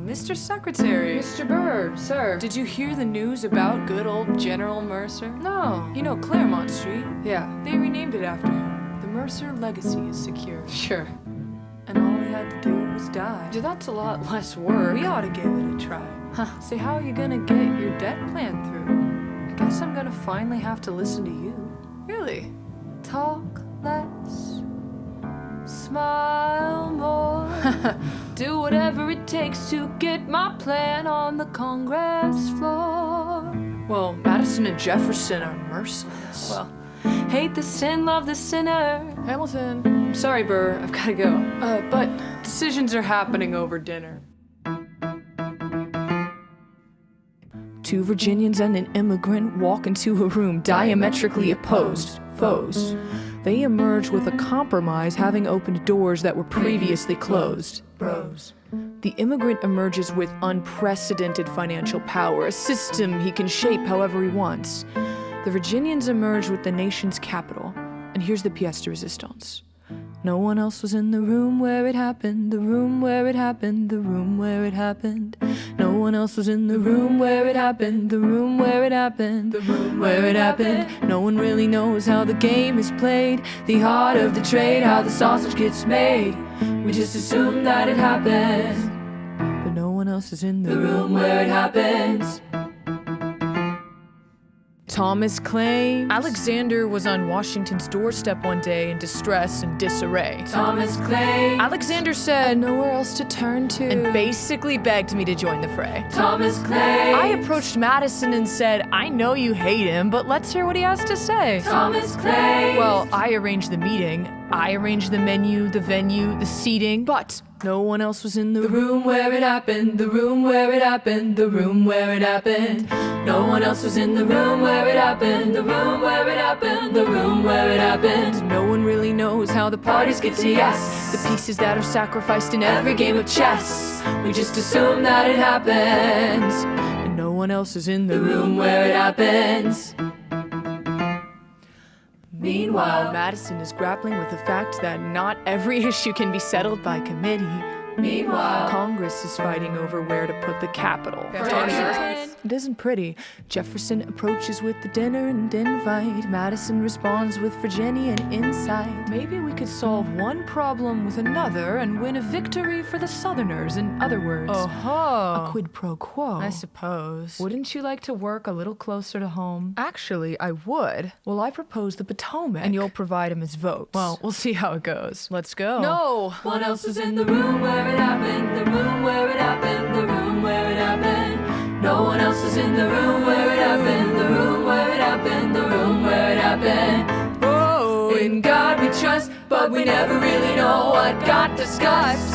Mr. Secretary. Mr. Burr, sir. Did you hear the news about good old General Mercer? No. You know Claremont Street? Yeah. They renamed it after him. The Mercer legacy is secure. Sure. And all he had to do was die. Dude, that's a lot less work. We ought to give it a try. Huh. Say, how are you gonna get your debt plan through? I guess I'm gonna finally have to listen to you. Really? Talk less, smile more. Do whatever it takes to get my plan on the Congress floor. Well, Madison and Jefferson are merciless. Well, Hate the sin, love the sinner. Hamilton. Sorry, Burr. I've gotta go. But decisions are happening over dinner. Two Virginians and an immigrant walk into a room diametrically opposed foes. They emerge with a compromise, having opened doors that were previously closed. Bros. The immigrant emerges with unprecedented financial power, a system he can shape however he wants. The Virginians emerge with the nation's capital, and here's the pièce de résistance. No one else was in the room where it happened, the room where it happened, the room where it happened. No one else was in the room where it happened, the room where it happened, the room where it happened. No one really knows how the game is played, the art of the trade, how the sausage gets made. We just assume that it happens, but no one else is in the room where it happens. Thomas claims Alexander was on Washington's doorstep one day in distress and disarray. Thomas claims Alexander said nowhere else to turn to and basically begged me to join the fray. Thomas claims I approached Madison and said, I know you hate him, but let's hear what he has to say. Thomas claims Well, I arranged the meeting. I arranged the menu, the venue, the seating, but no one else was in the room where it happened, the room where it happened, the room where it happened. No one else was in the room where it happened, the room where it happened, the room where it happened. No one really knows how the parties get to yes, the pieces that are sacrificed in every game of chess. We just assume that it happens, and no one else is in the room where it happens. Meanwhile, Madison is grappling with the fact that not every issue can be settled by committee. Meanwhile, Congress is fighting over where to put the capital. Washington. It isn't pretty. Jefferson approaches with the dinner and invite. Madison responds with Virginia and insight. Maybe we could solve one problem with another and win a victory for the Southerners. In other words, a quid pro quo. I suppose. Wouldn't you like to work a little closer to home? Actually, I would. Well, I propose the Potomac. And you'll provide him his votes. Well, we'll see how it goes. Let's go. No! One else was in the room where it happened, the room where it happened, the room where it happened. No one else was in the room where it happened, the room where it happened, the room where it happened. Oh, in God we trust, but we never really know what got discussed.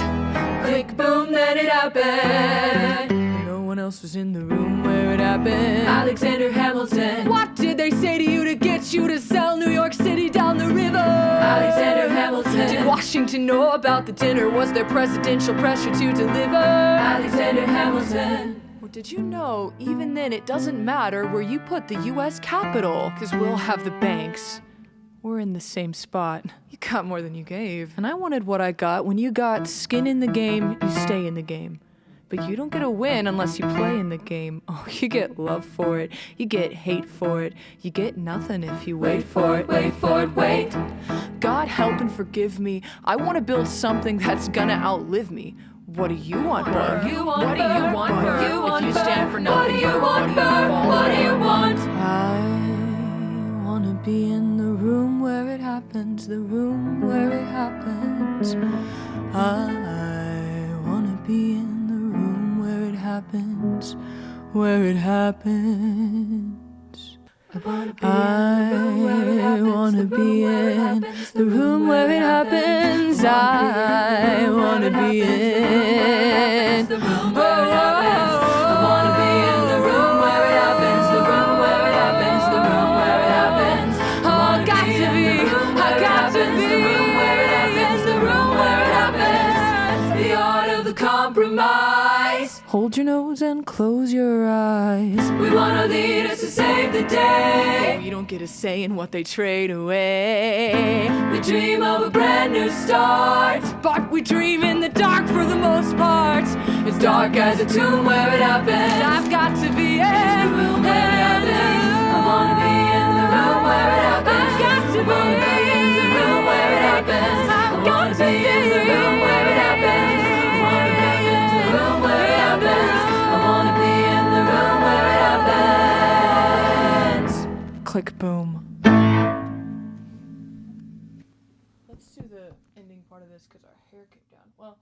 Click, boom, then it happened. No one else was in the room where it happened. Alexander Hamilton. What did they say to you to get you to sell New York City down the river? Alexander Hamilton. Did Washington know about the dinner? Was there presidential pressure to deliver? Alexander Hamilton. Or did you know, even then it doesn't matter where you put the U.S. Capitol? 'Cause we'll have the banks. We're in the same spot. You got more than you gave. And I wanted what I got. When you got skin in the game, you stay in the game. But you don't get a win unless you play in the game. Oh, you get love for it. You get hate for it. You get nothing if you wait for it, wait for it, wait. God help and forgive me. I want to build something that's gonna outlive me. What do you want, Burr? What do you want, What do you want, Burr? Burr? If you stand for nothing, what do you want, Burr? What do you want? I wanna be in the room where it happens, the room where it happens. I wanna be in the room where it happens, where it happens. I wanna be in the room where it happens. I wanna be in the room where it happens. I wanna be in the room where it happens. The room where it happens. The room where it happens. I got to be. I got to be. The room where it happens. The room where it happens. The art of the compromise. Hold your nose and close your eyes. We want our leaders to save the day. You don't get a say in what they trade away. We dream of a brand new start, but we dream in the dark for the most part. It's It's dark as a tomb where it happens. I've got to be in the room where it happens. I wanna be in the room where it happens. I've got to I wanna be in the room where it happens. I wanna be in the room where it happens. I wanna be in the room where it happens. I wanna be in the room where it happens. Click boom. Let's do the ending part of this because our hair came down. Well.